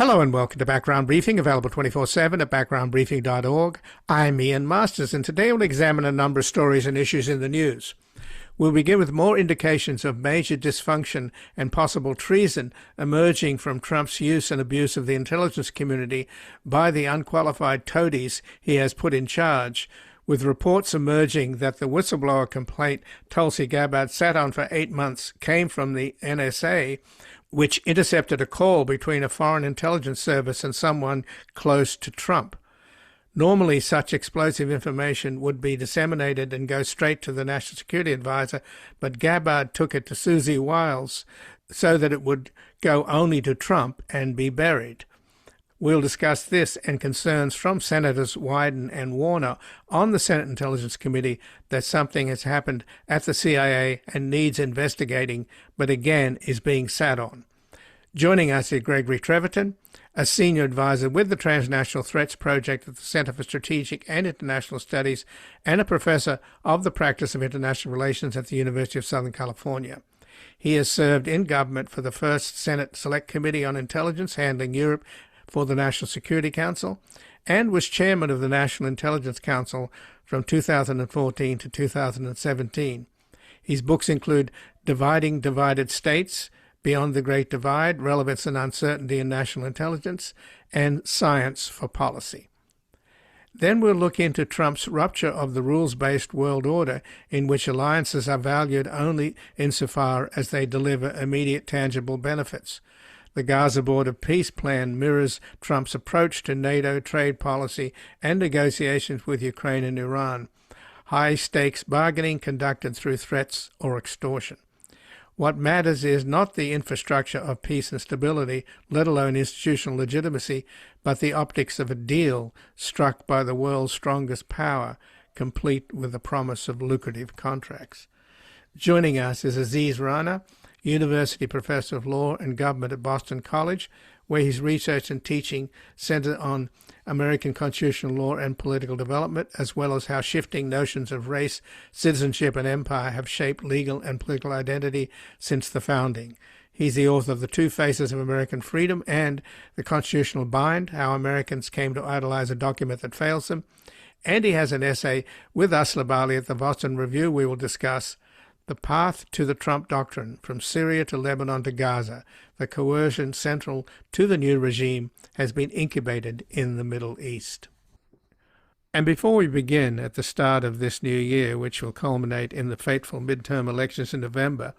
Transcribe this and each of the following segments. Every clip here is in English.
Hello and welcome to Background Briefing, available 24/7 at backgroundbriefing.org. I'm Ian Masters, and today we'll examine a number of stories and issues in the news. We'll begin with more indications of major dysfunction and possible treason emerging from Trump's use and abuse of the intelligence community by the unqualified toadies he has put in charge, with reports emerging that the whistleblower complaint Tulsi Gabbard sat on for 8 months came from the NSA, which intercepted a call between a foreign intelligence service and someone close to Trump. Normally, such explosive information would be disseminated and go straight to the National Security Advisor, but Gabbard took it to Susie Wiles so that it would go only to Trump and be buried. We'll discuss this and concerns from Senators Wyden and Warner on the Senate Intelligence Committee that something has happened at the CIA and needs investigating, but again is being sat on. Joining us is Gregory Treverton, a senior advisor with the Transnational Threats Project at the Center for Strategic and International Studies and a professor of the practice of international relations at the University of Southern California. He has served in government for the first Senate Select Committee on Intelligence handling Europe for the National Security Council, and was chairman of the National Intelligence Council from 2014 to 2017. His books include Dividing Divided States, Beyond the Great Divide, Relevance and Uncertainty in National Intelligence, and Science for Policy. Then we'll look into Trump's rupture of the rules-based world order in which alliances are valued only insofar as they deliver immediate tangible benefits. The Gaza Board of Peace plan mirrors Trump's approach to NATO trade policy and negotiations with Ukraine and Iran. High-stakes bargaining conducted through threats or extortion. What matters is not the infrastructure of peace and stability, let alone institutional legitimacy, but the optics of a deal struck by the world's strongest power, complete with the promise of lucrative contracts. Joining us is Aziz Rana, University Professor of Law and Government at Boston College, where his research and teaching center on American constitutional law and political development, as well as how shifting notions of race, citizenship, and empire have shaped legal and political identity since the founding. He's the author of The Two Faces of American Freedom and The Constitutional Bind, How Americans Came to Idolize a Document That Fails Them. And he has an essay with Asla Bali at the Boston Review we will discuss. The Path to the Trump Doctrine, From Syria to Lebanon to Gaza, the coercion central to the new regime has been incubated in the Middle East. And before we begin at the start of this new year, which will culminate in the fateful midterm elections in November,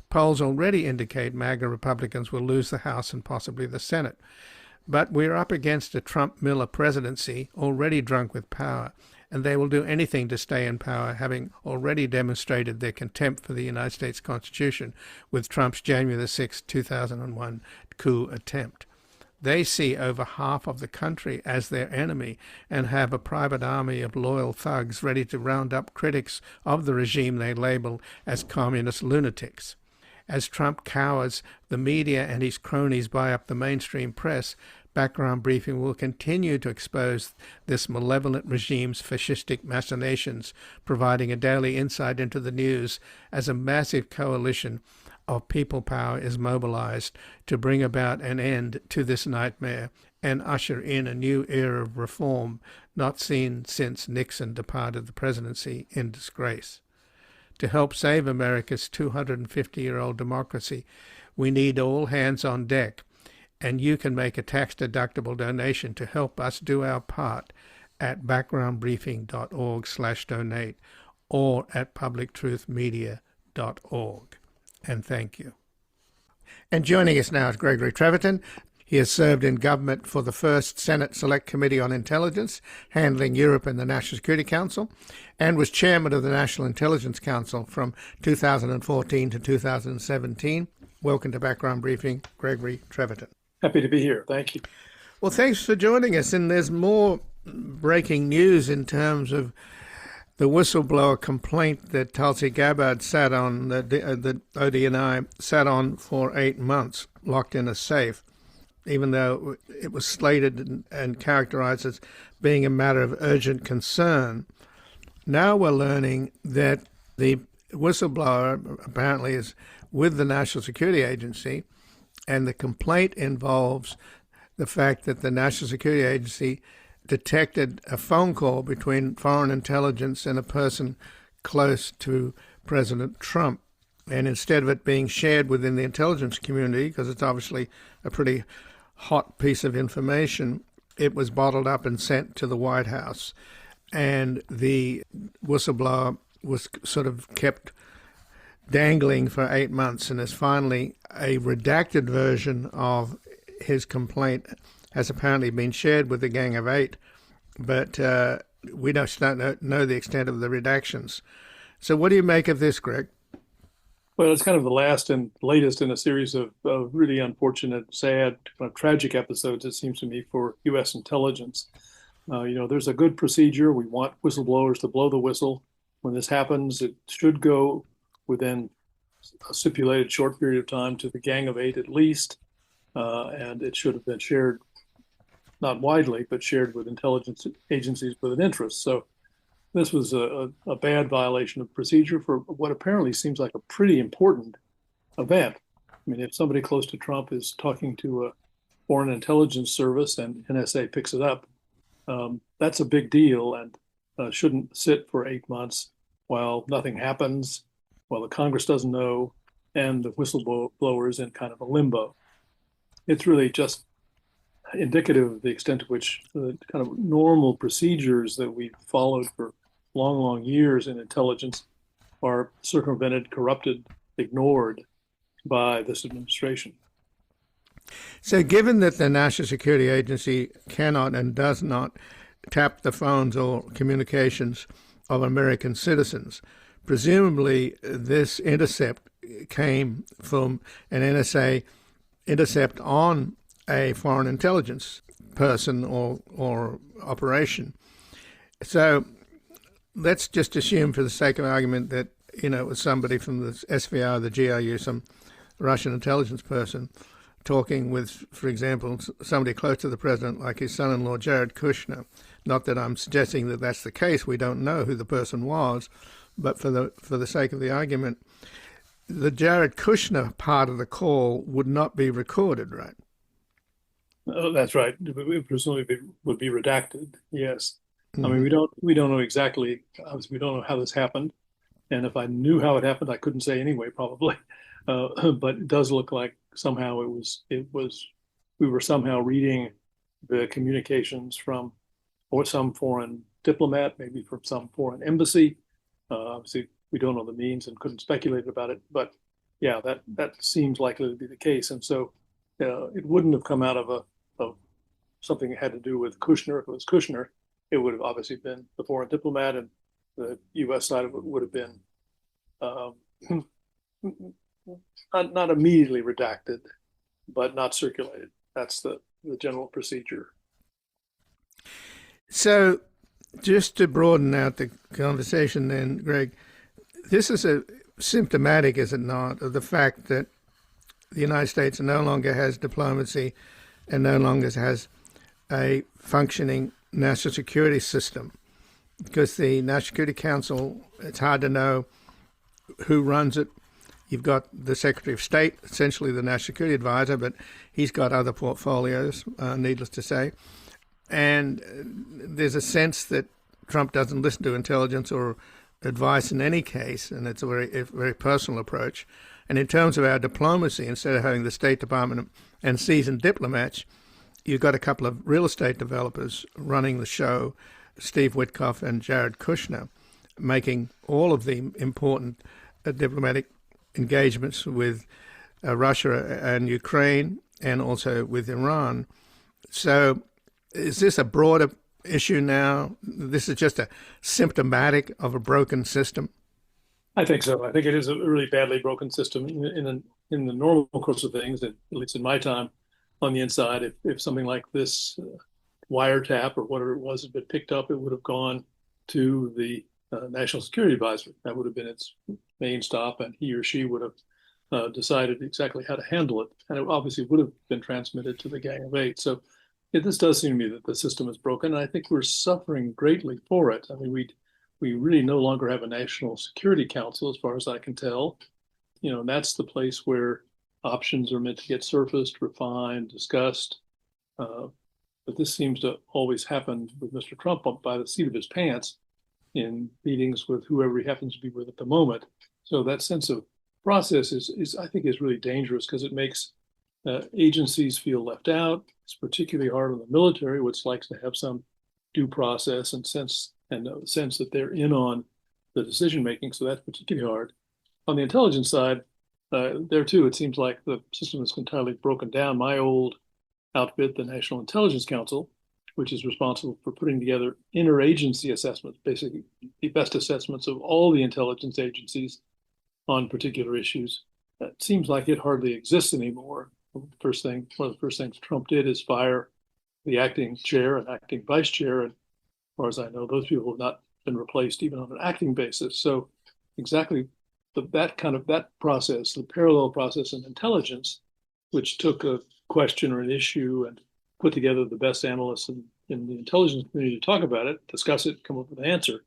polls already indicate MAGA Republicans will lose the House and possibly the Senate. But we're up against a Trump-Miller presidency already drunk with power, and they will do anything to stay in power, having already demonstrated their contempt for the United States Constitution with Trump's January 6, 2001 coup attempt. They see over half of the country as their enemy and have a private army of loyal thugs ready to round up critics of the regime they label as communist lunatics. As Trump cowers, the media and his cronies buy up the mainstream press, Background Briefing will continue to expose this malevolent regime's fascistic machinations, providing a daily insight into the news as a massive coalition of people power is mobilized to bring about an end to this nightmare and usher in a new era of reform not seen since Nixon departed the presidency in disgrace. To help save America's 250-year-old democracy, we need all hands on deck, and you can make a tax-deductible donation to help us do our part at backgroundbriefing.org/donate or at publictruthmedia.org. And thank you. And joining us now is Gregory Treverton. He has served in government for the first Senate Select Committee on Intelligence, handling Europe and the National Security Council, and was chairman of the National Intelligence Council from 2014 to 2017. Welcome to Background Briefing, Gregory Treverton. Happy to be here. Thank you. Well, thanks for joining us. And there's more breaking news in terms of the whistleblower complaint that Tulsi Gabbard sat on, that ODNI sat on for 8 months, locked in a safe, even though it was slated and characterized as being a matter of urgent concern. Now we're learning that the whistleblower apparently is with the National Security Agency, and the complaint involves the fact that the National Security Agency detected a phone call between foreign intelligence and a person close to President Trump. And instead of it being shared within the intelligence community, because it's obviously a pretty hot piece of information, it was bottled up and sent to the White House. And the whistleblower was sort of kept dangling for 8 months, and is finally a redacted version of his complaint has apparently been shared with the Gang of Eight, but we don't know the extent of the redactions. So what do you make of this, Greg? Well, it's kind of the last and latest in a series of really unfortunate, sad, kind of tragic episodes, it seems to me, for U.S. intelligence. There's a good procedure. We want whistleblowers to blow the whistle. When this happens, it should go within a stipulated short period of time to the Gang of Eight at least, and it should have been shared, not widely, but shared with intelligence agencies with an interest. So this was a bad violation of procedure for what apparently seems like a pretty important event. I mean, if somebody close to Trump is talking to a foreign intelligence service and NSA picks it up, that's a big deal, and shouldn't sit for 8 months while nothing happens, while the Congress doesn't know, and the whistleblower is in kind of a limbo. It's really just indicative of the extent to which the kind of normal procedures that we've followed for long, long years in intelligence are circumvented, corrupted, ignored by this administration. So given that the National Security Agency cannot and does not tap the phones or communications of American citizens, presumably this intercept came from an NSA intercept on a foreign intelligence person or operation. So let's just assume, for the sake of argument, that it was somebody from the SVR, the GRU, some Russian intelligence person, talking with, for example, somebody close to the president, like his son-in-law, Jared Kushner. Not that I'm suggesting that that's the case. We don't know who the person was, but for the sake of the argument, the Jared Kushner part of the call would not be recorded, right? Oh, that's right. It presumably would be redacted. Yes. Mm-hmm. I mean, we don't know exactly. Obviously, we don't know how this happened, and if I knew how it happened, I couldn't say anyway, probably. But it does look like somehow we were somehow reading the communications from some foreign diplomat, maybe from some foreign embassy. Obviously, we don't know the means and couldn't speculate about it. But yeah, that seems likely to be the case, and so it wouldn't have come out of something that had to do with Kushner. If it was Kushner, it would have obviously been the foreign diplomat, and the U.S. side of it would have been not immediately redacted, but not circulated. That's the general procedure. So just to broaden out the conversation then, Greg, this is symptomatic, is it not, of the fact that the United States no longer has diplomacy and no longer has a functioning national security system, because the National Security Council, it's hard to know who runs it. You've got the Secretary of State, essentially the National Security Advisor, but he's got other portfolios, needless to say. And there's a sense that Trump doesn't listen to intelligence or advice in any case, and it's a very personal approach. And in terms of our diplomacy, instead of having the State Department and seasoned diplomats, you've got a couple of real estate developers running the show, Steve Witkoff and Jared Kushner, making all of the important diplomatic engagements with Russia and Ukraine, and also with Iran. So is this a broader issue now? This is just a symptomatic of a broken system? I think so. I think it is a really badly broken system in the normal course of things, at least in my time on the inside. If something like this wiretap or whatever it was had been picked up, it would have gone to the National Security Advisor. That would have been its main stop, and he or she would have decided exactly how to handle it. And it obviously would have been transmitted to the Gang of Eight. So this does seem to me that the system is broken, and I think we're suffering greatly for it. I mean, we really no longer have a National Security Council, as far as I can tell. And that's the place where options are meant to get surfaced, refined, discussed. But this seems to always happen with Mr. Trump up by the seat of his pants in meetings with whoever he happens to be with at the moment. So that sense of process is I think, is really dangerous because it makes agencies feel left out. It's particularly hard on the military, which likes to have some due process and sense that they're in on the decision making. So that's particularly hard. On the intelligence side, there too, it seems like the system is entirely broken down. My old outfit, the National Intelligence Council, which is responsible for putting together interagency assessments, basically the best assessments of all the intelligence agencies on particular issues. It seems like it hardly exists anymore. One of the first things Trump did is fire the acting chair and acting vice chair. And as far as I know, those people have not been replaced even on an acting basis. So exactly that process, the parallel process in intelligence, which took a question or an issue and put together the best analysts in the intelligence community to talk about it, discuss it, come up with an answer.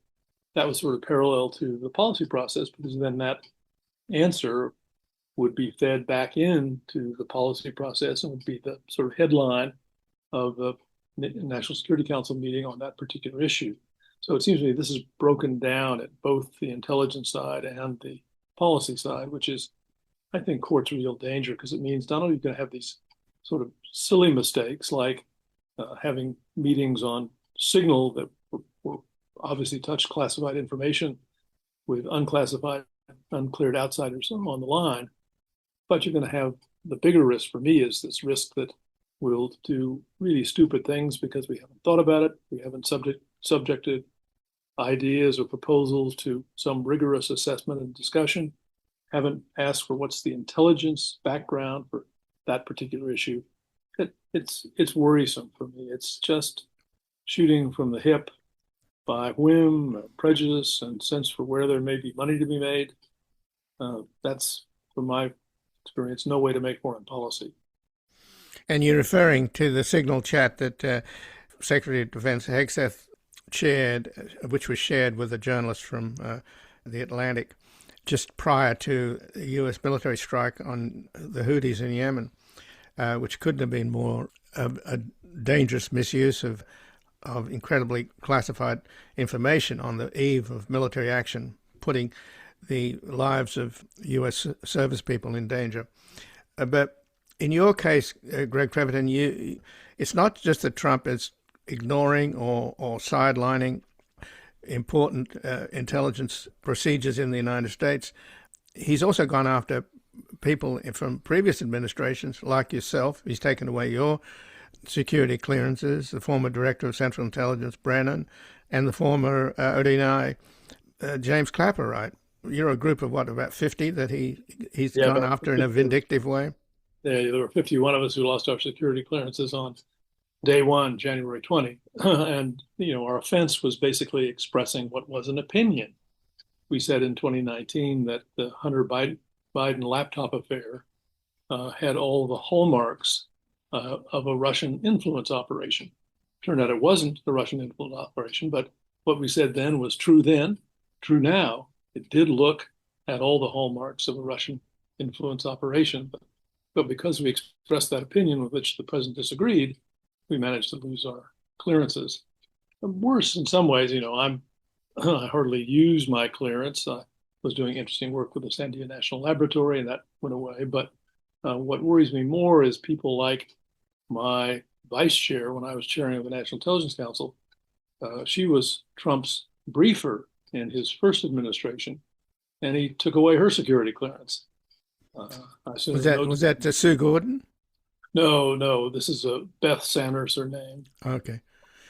That was sort of parallel to the policy process, because then that answer would be fed back into the policy process and would be the sort of headline of the National Security Council meeting on that particular issue. So it seems to me this is broken down at both the intelligence side and the policy side, which is, I think, court's real danger, because it means not only are you going to have these sort of silly mistakes like having meetings on Signal that were obviously touched classified information with unclassified, uncleared outsiders on the line, but you're going to have the bigger risk for me is this risk that we'll do really stupid things because we haven't thought about it. We haven't subjected ideas or proposals to some rigorous assessment and discussion, haven't asked for what's the intelligence background for that particular issue. It's worrisome for me. It's just shooting from the hip by whim, prejudice, and sense for where there may be money to be made. That's, from my experience, no way to make foreign policy. And you're referring to the Signal chat that Secretary of Defense Hegseth chaired, which was shared with a journalist from the Atlantic just prior to the U.S. military strike on the Houthis in Yemen, which couldn't have been more a dangerous misuse of incredibly classified information on the eve of military action, putting the lives of U.S. service people in danger. But in your case, Greg Treverton, it's not just that Trump is ignoring or sidelining important intelligence procedures in the United States. He's also gone after people from previous administrations like yourself. He's taken away your security clearances, the former Director of Central Intelligence, Brennan, and the former ODNI, James Clapper, right? You're a group of, what, about 50 that he's gone after in a vindictive way? Yeah, there were 51 of us who lost our security clearances on day one, January 20. And, our offense was basically expressing what was an opinion. We said in 2019 that the Hunter Biden laptop affair had all the hallmarks of a Russian influence operation. Turned out it wasn't a Russian influence operation, but what we said then was true then, true now. It did look at all the hallmarks of a Russian influence operation, but because we expressed that opinion with which the president disagreed, we managed to lose our clearances. Worse in some ways, I hardly use my clearance. I was doing interesting work with the Sandia National Laboratory, and that went away. But what worries me more is people like my vice chair when I was chairing of the National Intelligence Council. She was Trump's briefer in his first administration, and he took away her security clearance. Was that Sue Gordon? No. This is Beth Sanders, her name. Okay.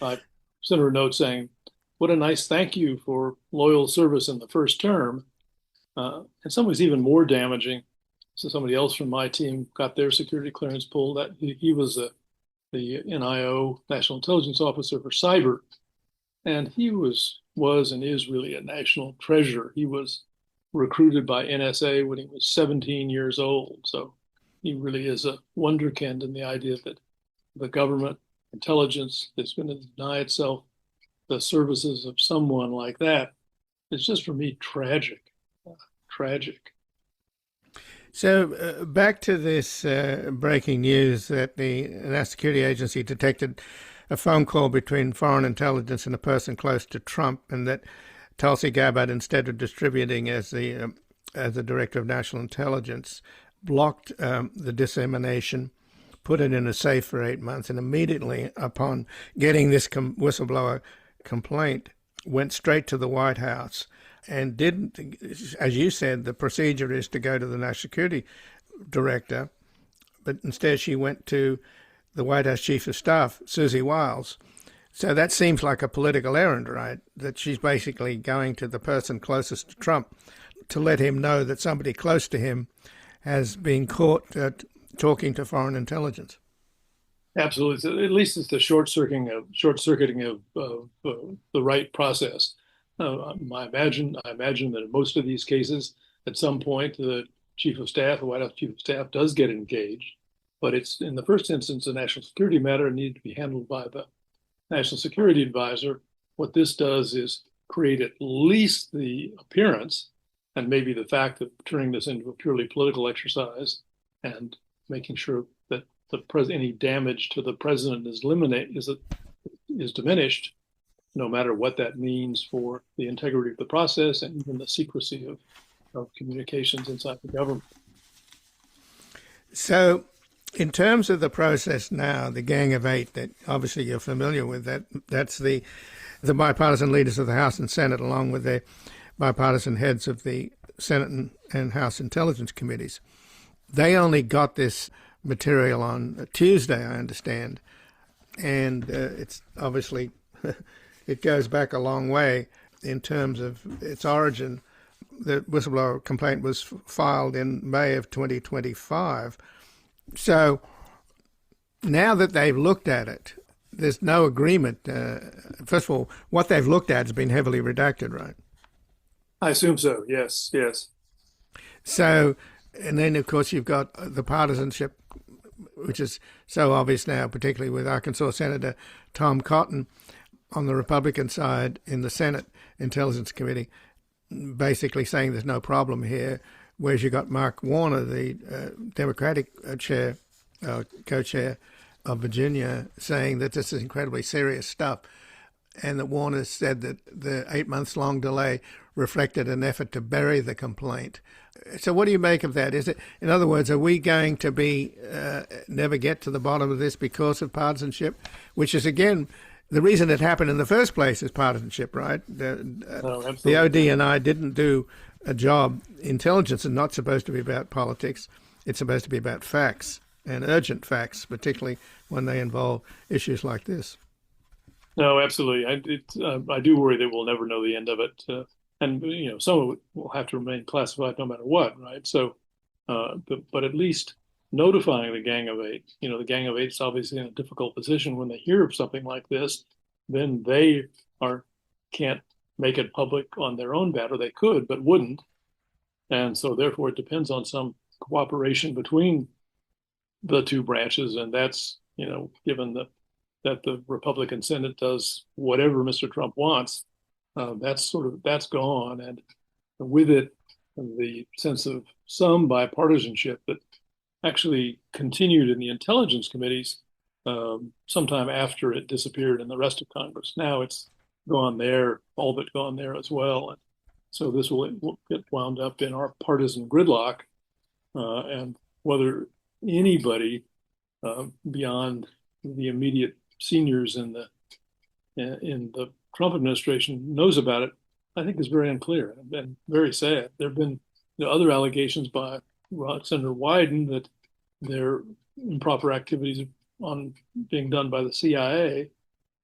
I sent her a note saying, "What a nice thank you for loyal service in the first term." In some ways, even more damaging. So somebody else from my team got their security clearance pulled. That he was the NIO, National Intelligence Officer for Cyber, and he was and is really a national treasure. He was recruited by NSA when he was 17 years old. So he really is a wonderkind in the idea that the government intelligence is going to deny itself the services of someone like that. It's just, for me, tragic. Tragic. So back to this breaking news that the National Security Agency detected a phone call between foreign intelligence and a person close to Trump, and that Tulsi Gabbard, instead of distributing as the Director of National Intelligence, blocked the dissemination, put it in a safe for 8 months, and immediately upon getting this whistleblower complaint, went straight to the White House and didn't, as you said, the procedure is to go to the National Security Director, but instead she went to the White House Chief of Staff, Susie Wiles. So that seems like a political errand, right? That she's basically going to the person closest to Trump to let him know that somebody close to him has been caught talking to foreign intelligence. Absolutely. So at least it's the short-circuiting of the right process. I imagine that in most of these cases, at some point, the Chief of Staff, the White House Chief of Staff, does get engaged. But it's, in the first instance, a national security matter and needed to be handled by the National Security Advisor. What this does is create at least the appearance, and maybe the fact that turning this into a purely political exercise and making sure that any damage to the president is diminished, no matter what that means for the integrity of the process and even the secrecy of communications inside the government. So, in terms of the process now, the Gang of Eight, that obviously you're familiar with, that's the bipartisan leaders of the House and Senate, along with the bipartisan heads of the Senate and House Intelligence Committees. They only got this material on Tuesday, I understand, and it's obviously it goes back a long way in terms of its origin. The whistleblower complaint was filed in May of 2025. So now that they've looked at it, there's no agreement. First of all, what they've looked at has been heavily redacted, right? I assume so, yes. So, and then, of course, you've got the partisanship, which is so obvious now, particularly with Arkansas Senator Tom Cotton on the Republican side in the Senate Intelligence Committee, basically saying there's no problem here, whereas you got Mark Warner, the Democratic co-chair of Virginia, saying that this is incredibly serious stuff, and that Warner said that the 8 months long delay reflected an effort to bury the complaint. So what do you make of that? Is it, in other words, are we going to be never get to the bottom of this because of partisanship, which is, again, the reason it happened in the first place is partisanship, right? The OD&I didn't do a job. Intelligence is not supposed to be about politics. It's supposed to be about facts, and urgent facts, particularly when they involve issues like this. No, absolutely. I do worry that we'll never know the end of it. And, some of it will have to remain classified no matter what, right? So, but at least notifying the Gang of Eight, the Gang of Eight is obviously in a difficult position when they hear of something like this, then they can't make it public on their own bat, or they could, but wouldn't. And so therefore it depends on some cooperation between the two branches. And that's, given that the Republican Senate does whatever Mr. Trump wants, that's gone. And with it, the sense of some bipartisanship that actually continued in the intelligence committees sometime after it disappeared in the rest of Congress. Now it's gone there, all but gone there as well. And so this will get wound up in our partisan gridlock, and whether anybody beyond the immediate seniors in the Trump administration knows about it, I think is very unclear and very sad. There have been other allegations by Senator Wyden that there are improper activities on being done by the CIA,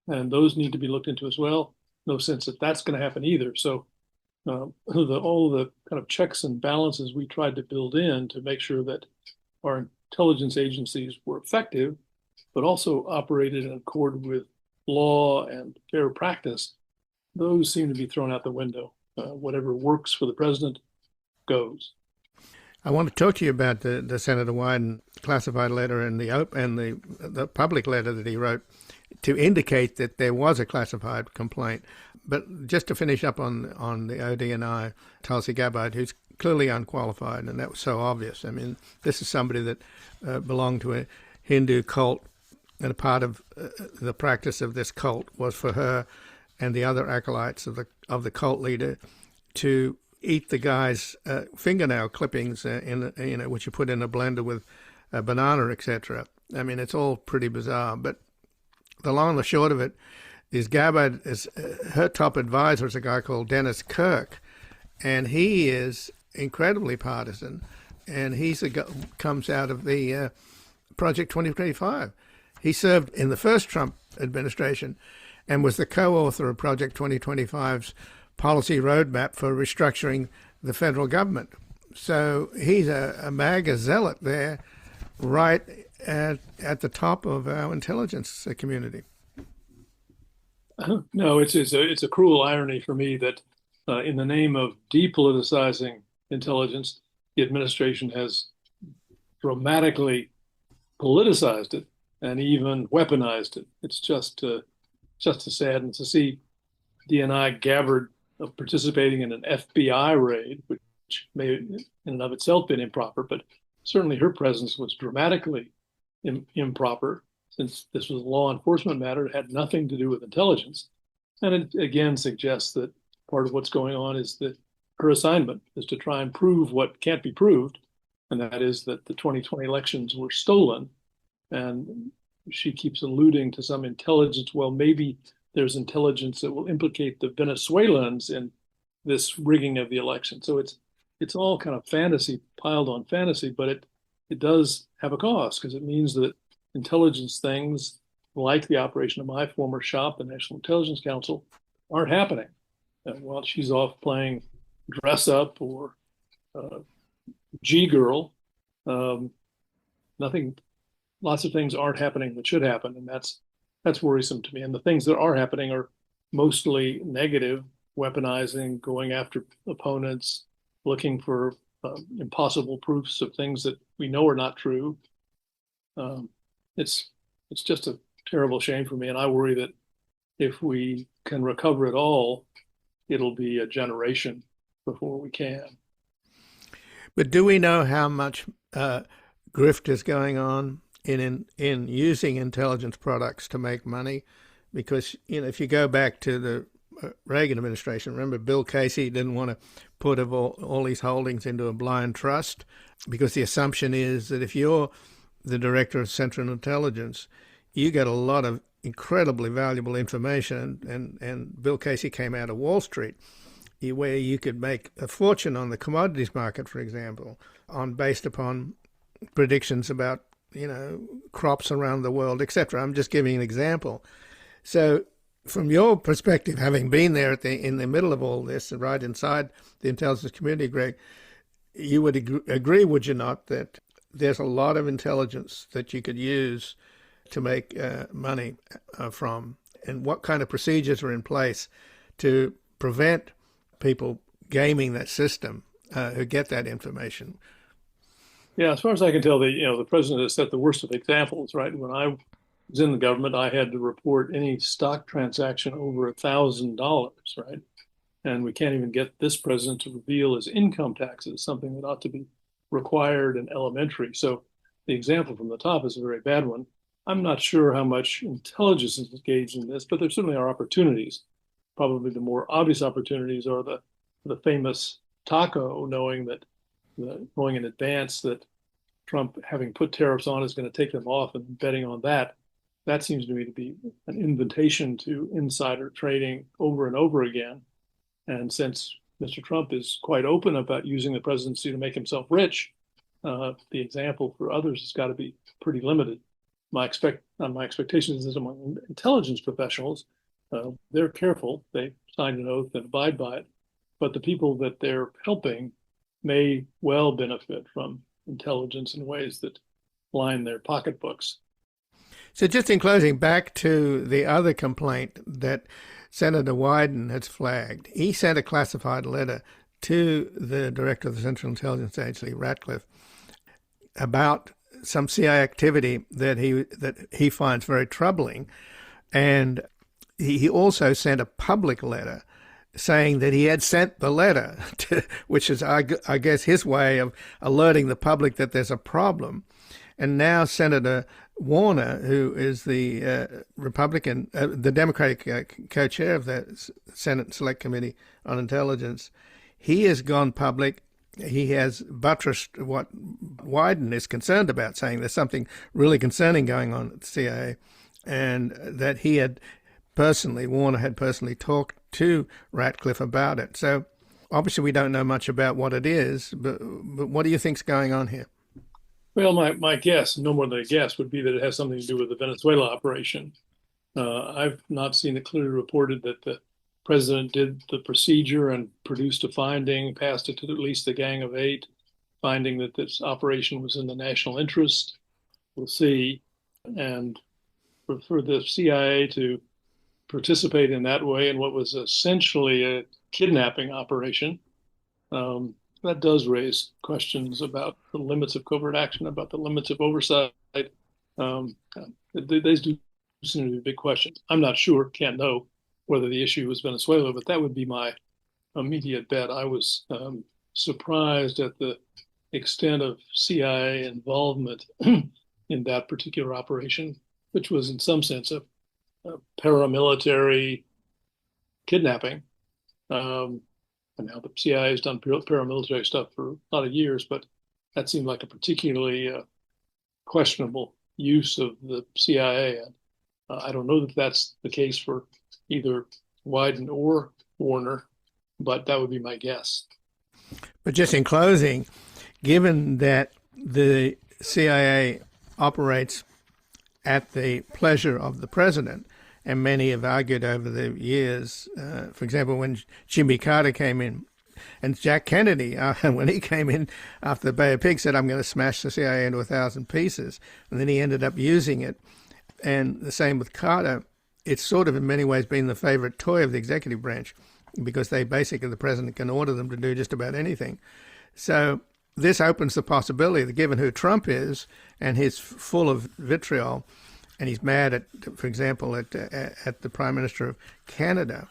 and those need to be looked into as well. No sense that that's going to happen either. So all the kind of checks and balances we tried to build in to make sure that our intelligence agencies were effective, but also operated in accord with law and fair practice, those seem to be thrown out the window. Whatever works for the president goes. I want to talk to you about the Senator Wyden classified letter and the public letter that he wrote to indicate that there was a classified complaint. But just to finish up on the OD&I, Tulsi Gabbard, who's clearly unqualified, and that was so obvious. I mean, this is somebody that belonged to a Hindu cult, and a part of the practice of this cult was for her and the other acolytes of the cult leader to eat the guy's fingernail clippings, which you put in a blender with a banana, etc. I mean, it's all pretty bizarre. But the long and the short of it is Gabbard, her top advisor is a guy called Dennis Kirk, and he is incredibly partisan, and comes out of the Project 2025. He served in the first Trump administration and was the co-author of Project 2025's policy roadmap for restructuring the federal government. So he's a MAGA zealot there, right at the top of our intelligence community. No, it's a cruel irony for me that in the name of depoliticizing intelligence, the administration has dramatically politicized it and even weaponized it. It's just to sadden to see DNI Gabbard participating in an FBI raid, which may in and of itself been improper, but certainly her presence was dramatically improper, since this was a law enforcement matter. It had nothing to do with intelligence. And it again suggests that part of what's going on is that her assignment is to try and prove what can't be proved, and that is that the 2020 elections were stolen. And she keeps alluding to some intelligence. Well, maybe there's intelligence that will implicate the Venezuelans in this rigging of the election. So it's all kind of fantasy piled on fantasy, but it does have a cost, because it means that intelligence things like the operation of my former shop, the National Intelligence Council, aren't happening. And while she's off playing dress up or G girl, lots of things aren't happening that should happen, and that's worrisome to me. And the things that are happening are mostly negative: weaponizing, going after opponents, looking for impossible proofs of things that we know are not true. It's just a terrible shame for me, and I worry that if we can recover it all, it'll be a generation before we can. But do we know how much grift is going on in using intelligence products to make money? Because, if you go back to the Reagan administration, remember Bill Casey didn't want to put all these holdings into a blind trust, because the assumption is that if you're the director of Central Intelligence, you get a lot of incredibly valuable information. And Bill Casey came out of Wall Street, where you could make a fortune on the commodities market, for example, based upon predictions about crops around the world, etc. I'm just giving an example. So from your perspective, having been there in the middle of all this, right inside the intelligence community, Greg, you would agree, would you not, that there's a lot of intelligence that you could use to make money from? And what kind of procedures are in place to prevent people gaming that system who get that information? Yeah, as far as I can tell, the president has set the worst of examples, right? When I was in the government, I had to report any stock transaction over $1,000, right? And we can't even get this president to reveal his income taxes, something that ought to be required and elementary. So the example from the top is a very bad one. I'm not sure how much intelligence is engaged in this, but there certainly are opportunities. Probably the more obvious opportunities are the famous taco, knowing in advance that Trump, having put tariffs on, is going to take them off, and betting on that. That seems to me to be an invitation to insider trading over and over again. And since Mr. Trump is quite open about using the presidency to make himself rich, the example for others has got to be pretty limited. My expectation is that among intelligence professionals, they're careful. They sign an oath and abide by it. But the people that they're helping may well benefit from intelligence in ways that line their pocketbooks. So just in closing, back to the other complaint that Senator Wyden has flagged. He sent a classified letter to the director of the Central Intelligence Agency, Ratcliffe, about some CIA activity that he finds very troubling. And he also sent a public letter saying that he had sent the letter, which is, I guess, his way of alerting the public that there's a problem. And now Senator Warner, who is the the Democratic co-chair of the Senate Select Committee on Intelligence, he has gone public. He has buttressed what Wyden is concerned about, saying there's something really concerning going on at the CIA, and that Warner had personally talked to Ratcliffe about it. So obviously we don't know much about what it is, but what do you think's going on here? Well, my guess, no more than a guess, would be that it has something to do with the Venezuela operation. I've not seen it clearly reported that the president did the procedure and produced a finding, passed it to at least the Gang of Eight, finding that this operation was in the national interest. We'll see. And for the CIA to participate in that way in what was essentially a kidnapping operation, that does raise questions about the limits of covert action, about the limits of oversight. These do seem to be big questions. I'm not sure, can't know whether the issue was Venezuela, but that would be my immediate bet. I was surprised at the extent of CIA involvement in that particular operation, which was in some sense a paramilitary kidnapping. And now the CIA has done paramilitary stuff for a lot of years, but that seemed like a particularly questionable use of the CIA. And I don't know that that's the case for either Wyden or Warner, but that would be my guess. But just in closing, given that the CIA operates at the pleasure of the president, and many have argued over the years, for example, when Jimmy Carter came in, and Jack Kennedy, when he came in after the Bay of Pigs, said, I'm going to smash the CIA into 1,000 pieces. And then he ended up using it. And the same with Carter. It's sort of in many ways been the favorite toy of the executive branch, because the president can order them to do just about anything. So this opens the possibility that, given who Trump is, and he's full of vitriol, and he's mad at, for example, at the Prime Minister of Canada.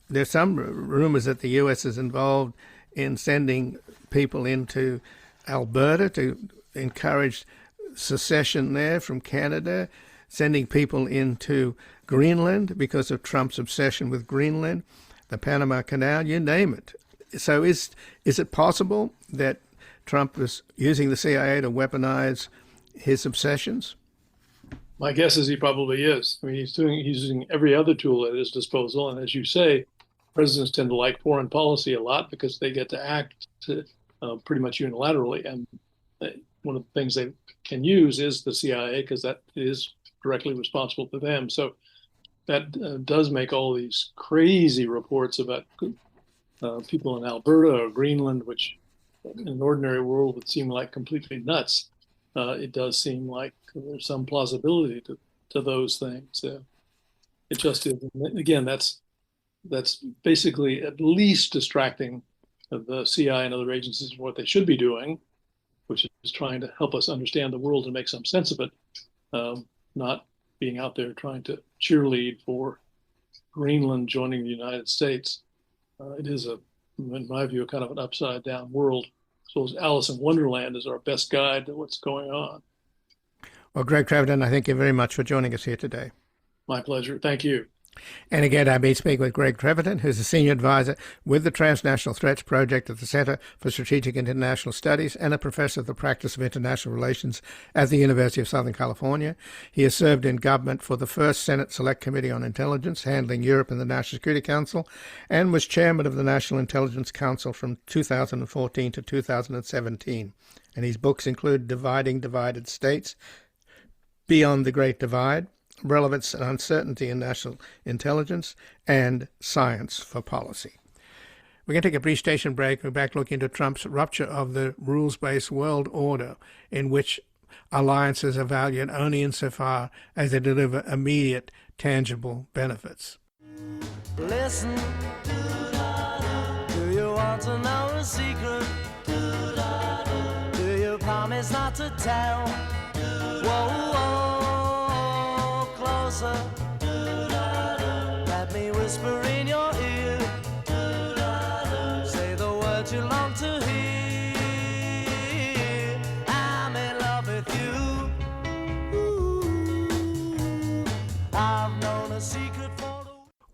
There's some rumors that the U.S. is involved in sending people into Alberta to encourage secession there from Canada, sending people into Greenland because of Trump's obsession with Greenland, the Panama Canal, you name it. So is it possible that Trump is using the CIA to weaponize his obsessions? My guess is he probably is. I mean, he's using every other tool at his disposal. And as you say, presidents tend to like foreign policy a lot because they get to act pretty much unilaterally. And one of the things they can use is the CIA, because that is directly responsible to them. So that does make all these crazy reports about people in Alberta or Greenland, which in an ordinary world would seem like completely nuts. It does seem like there's some plausibility to those things. It just is. Again, that's basically at least distracting the CI and other agencies from what they should be doing, which is trying to help us understand the world and make some sense of it, not being out there trying to cheerlead for Greenland joining the United States. It is, in my view, kind of an upside down world. So Alice in Wonderland is our best guide to what's going on. Well, Greg Treverton, I thank you very much for joining us here today. My pleasure. Thank you. And again, I've been speaking with Greg Treverton, who's a senior advisor with the Transnational Threats Project at the Center for Strategic International Studies and a professor of the practice of international relations at the University of Southern California. He has served in government for the first Senate Select Committee on Intelligence, handling Europe and the National Security Council, and was chairman of the National Intelligence Council from 2014 to 2017. And his books include Dividing Divided States, Beyond the Great Divide, Relevance and Uncertainty in National Intelligence, and Science for Policy. We're going to take a brief station break. We're back looking into Trump's rupture of the rules-based world order, in which alliances are valued only insofar as they deliver immediate, tangible benefits. Listen, do you want to know a secret? Do you promise not to tell? Whoa, whoa, closer. Let me whisper in your ear.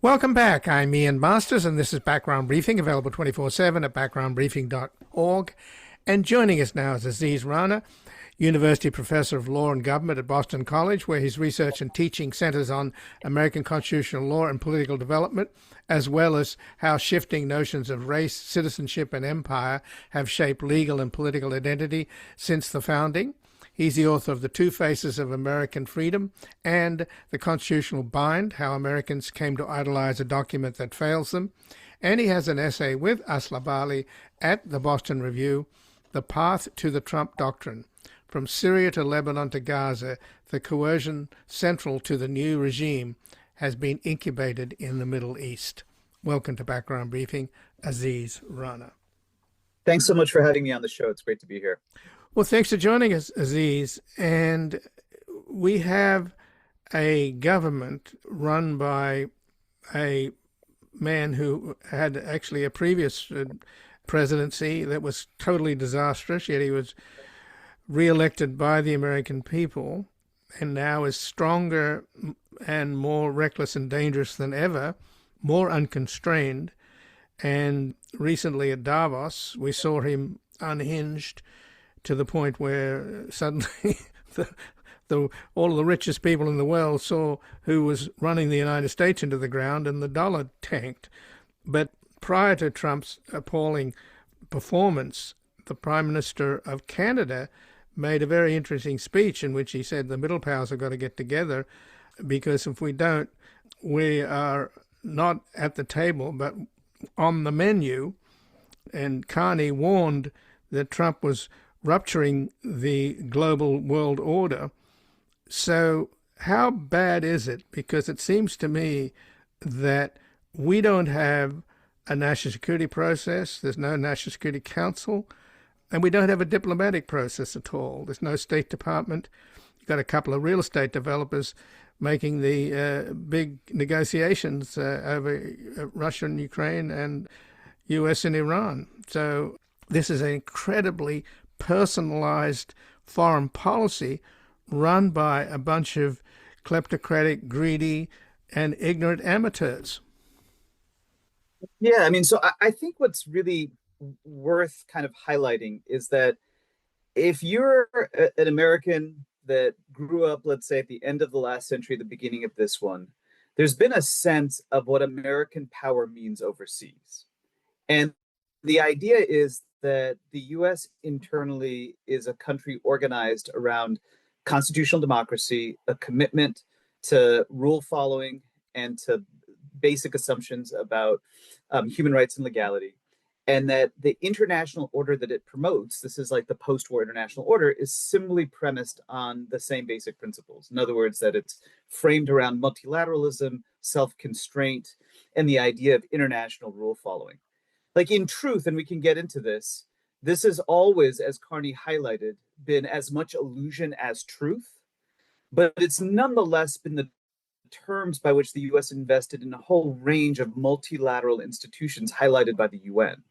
Welcome back. I'm Ian Masters, and this is Background Briefing, available 24/7 at backgroundbriefing.org. And joining us now is Aziz Rana, University Professor of Law and Government at Boston College, where his research and teaching centers on American constitutional law and political development, as well as how shifting notions of race, citizenship, and empire have shaped legal and political identity since the founding. He's the author of The Two Faces of American Freedom and The Constitutional Bind, How Americans Came to Idolize a Document That Fails Them. And he has an essay with Asla Bali at the Boston Review, The Path to the Trump Doctrine. From Syria to Lebanon to Gaza, the coercion central to the new regime has been incubated in the Middle East. Welcome to Background Briefing, Aziz Rana. Thanks so much for having me on the show. It's great to be here. Well, thanks for joining us, Aziz. And we have a government run by a man who had actually a previous presidency that was totally disastrous, yet he was re-elected by the American people and now is stronger and more reckless and dangerous than ever, more unconstrained. And recently at Davos, we saw him unhinged to the point where suddenly all of the richest people in the world saw who was running the United States into the ground, and the dollar tanked. But prior to Trump's appalling performance, the Prime Minister of Canada made a very interesting speech in which he said the middle powers have got to get together, because if we don't, we are not at the table but on the menu. And Carney warned that Trump was rupturing the global world order. So how bad is it? Because it seems to me that we don't have a national security process. There's no National Security Council, and we don't have a diplomatic process at all. There's no State Department. You've got a couple of real estate developers making the big negotiations over Russia and Ukraine and US and Iran. So this is an incredibly personalized foreign policy run by a bunch of kleptocratic, greedy, and ignorant amateurs. Yeah, I mean, so I think what's really worth kind of highlighting is that if you're an American that grew up, let's say, at the end of the last century, the beginning of this one, there's been a sense of what American power means overseas. And the idea is that the US internally is a country organized around constitutional democracy, a commitment to rule following and to basic assumptions about human rights and legality. And that the international order that it promotes, this is like the post-war international order, is similarly premised on the same basic principles. In other words, that it's framed around multilateralism, self-constraint, and the idea of international rule following. Like in truth, and we can get into this, this has always, as Carney highlighted, been as much illusion as truth, but it's nonetheless been the terms by which the US invested in a whole range of multilateral institutions highlighted by the UN.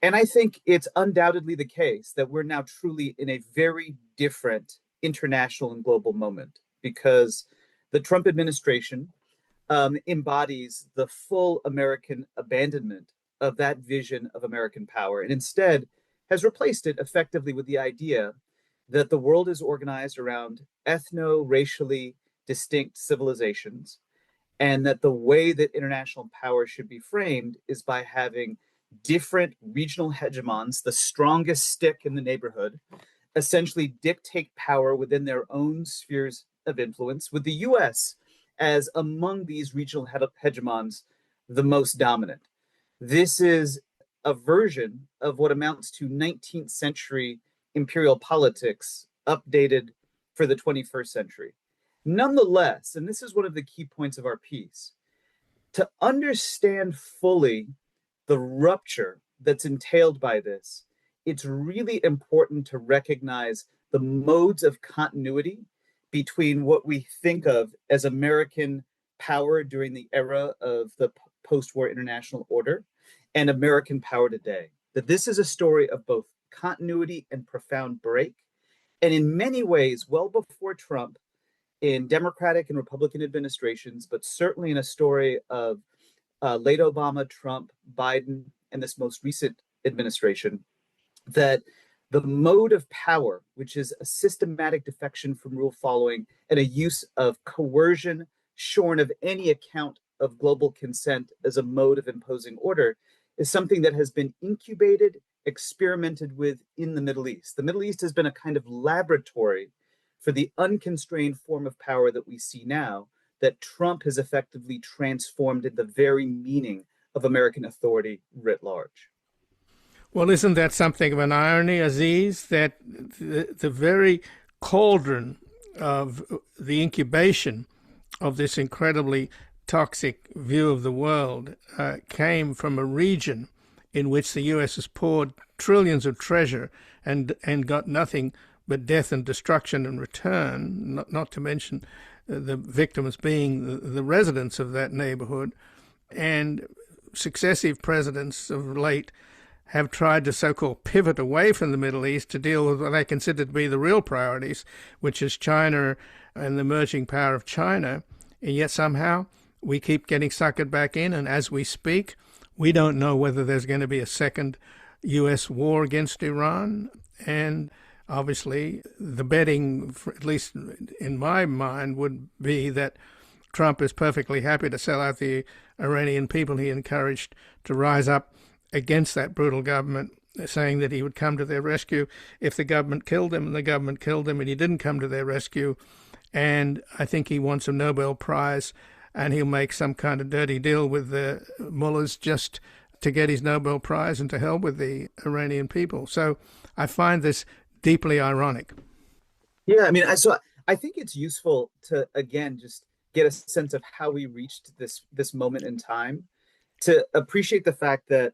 And I think it's undoubtedly the case that we're now truly in a very different international and global moment, because the Trump administration embodies the full American abandonment of that vision of American power, and instead has replaced it effectively with the idea that the world is organized around ethno-racially distinct civilizations, and that the way that international power should be framed is by having different regional hegemons, the strongest stick in the neighborhood, essentially dictate power within their own spheres of influence, with the US as among these regional hegemons the most dominant. This is a version of what amounts to 19th century imperial politics updated for the 21st century. Nonetheless, and this is one of the key points of our piece, to understand fully the rupture that's entailed by this, it's really important to recognize the modes of continuity between what we think of as American power during the era of the post-war international order and American power today. That this is a story of both continuity and profound break. And in many ways, well before Trump, in Democratic and Republican administrations, but certainly in a story of late Obama, Trump, Biden, and this most recent administration, that the mode of power, which is a systematic defection from rule following and a use of coercion shorn of any account of global consent as a mode of imposing order, is something that has been incubated, experimented with in the Middle East. The Middle East has been a kind of laboratory for the unconstrained form of power that we see now, that Trump has effectively transformed into the very meaning of American authority writ large. Well, isn't that something of an irony, Aziz, that the very cauldron of the incubation of this incredibly toxic view of the world came from a region in which the U.S. has poured trillions of treasure and got nothing but death and destruction in return, not to mention the victims being the residents of that neighborhood. And successive presidents of late have tried to so-called pivot away from the Middle East to deal with what they consider to be the real priorities, which is China and the emerging power of China. And yet somehow we keep getting suckered back in. And as we speak, we don't know whether there's going to be a second U.S. war against Iran. And obviously the betting, at least in my mind, would be that Trump is perfectly happy to sell out the Iranian people he encouraged to rise up against that brutal government, saying that he would come to their rescue if the government killed him, and the government killed him, and he didn't come to their rescue. And I think he wants a Nobel Prize, and he'll make some kind of dirty deal with the mullahs just to get his Nobel Prize and to hell with the Iranian people. So I find this deeply ironic. Yeah, I mean, I think it's useful to, again, just get a sense of how we reached this moment in time, to appreciate the fact that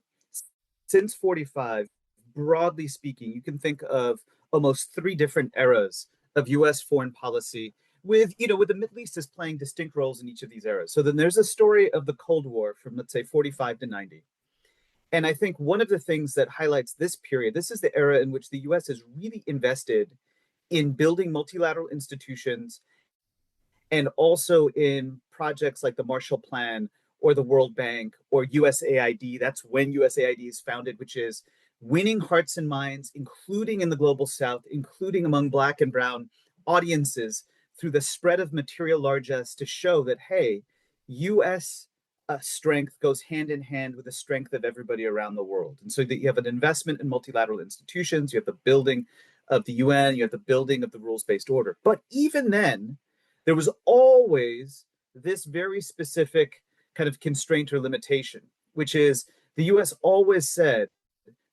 since 45, broadly speaking, you can think of almost 3 different eras of U.S. foreign policy, with the Middle East as playing distinct roles in each of these eras. So then there's a story of the Cold War from, let's say, 45 to 90. And I think one of the things that highlights this period, this is the era in which the U.S. has really invested in building multilateral institutions, and also in projects like the Marshall Plan or the World Bank or USAID. That's when USAID is founded, which is winning hearts and minds, including in the global South, including among Black and Brown audiences, through the spread of material largesse, to show that, hey, U.S. strength goes hand in hand with the strength of everybody around the world. And so that you have an investment in multilateral institutions, you have the building of the UN, you have the building of the rules-based order. But even then, there was always this very specific kind of constraint or limitation, which is the US always said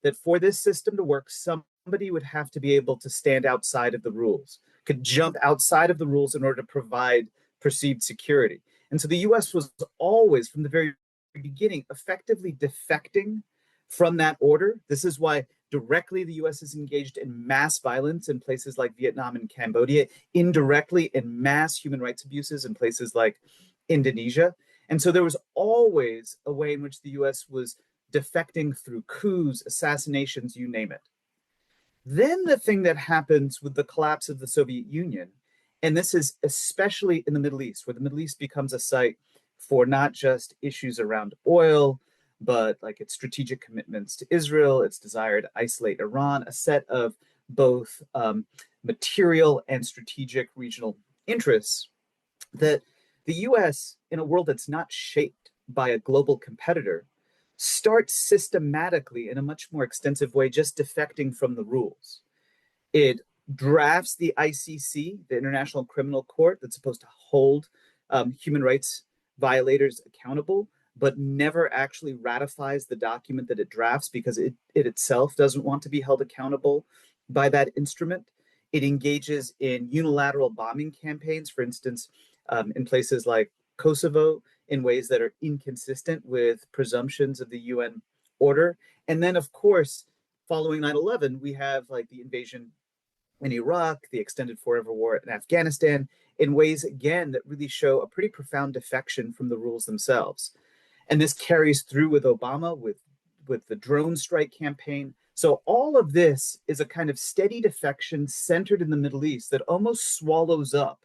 that for this system to work, somebody would have to be able to stand outside of the rules, could jump outside of the rules in order to provide perceived security. And so the US was always, from the very beginning, effectively defecting from that order. This is why directly the US is engaged in mass violence in places like Vietnam and Cambodia, indirectly in mass human rights abuses in places like Indonesia. And so there was always a way in which the US was defecting through coups, assassinations, you name it. Then the thing that happens with the collapse of the Soviet Union, and this is especially in the Middle East, where the Middle East becomes a site for not just issues around oil, but like its strategic commitments to Israel, its desire to isolate Iran, a set of both material and strategic regional interests, that the US, in a world that's not shaped by a global competitor, starts systematically, in a much more extensive way, just defecting from the rules. It drafts the ICC, the International Criminal Court, that's supposed to hold human rights violators accountable, but never actually ratifies the document that it drafts because it itself doesn't want to be held accountable by that instrument. It engages in unilateral bombing campaigns, for instance, in places like Kosovo, in ways that are inconsistent with presumptions of the UN order. And then, of course, following 9/11, we have like the invasion in Iraq, the extended forever war in Afghanistan, in ways, again, that really show a pretty profound defection from the rules themselves. And this carries through with Obama, with the drone strike campaign. So all of this is a kind of steady defection centered in the Middle East that almost swallows up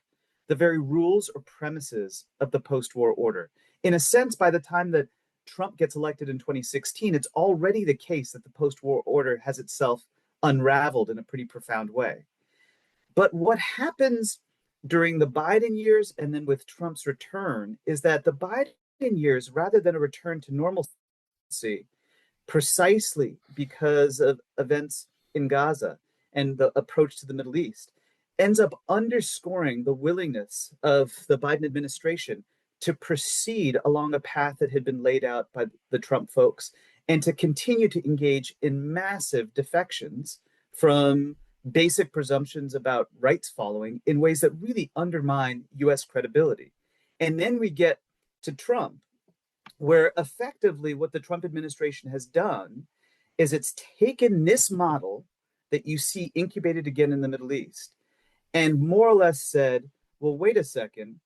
the very rules or premises of the post-war order. In a sense, by the time that Trump gets elected in 2016, it's already the case that the post-war order has itself unraveled in a pretty profound way. But what happens during the Biden years and then with Trump's return is that the Biden years, rather than a return to normalcy, precisely because of events in Gaza and the approach to the Middle East, ends up underscoring the willingness of the Biden administration to proceed along a path that had been laid out by the Trump folks and to continue to engage in massive defections from basic presumptions about rights following in ways that really undermine US credibility. And then we get to Trump, where effectively what the Trump administration has done is it's taken this model that you see incubated again in the Middle East and more or less said, well, wait a second,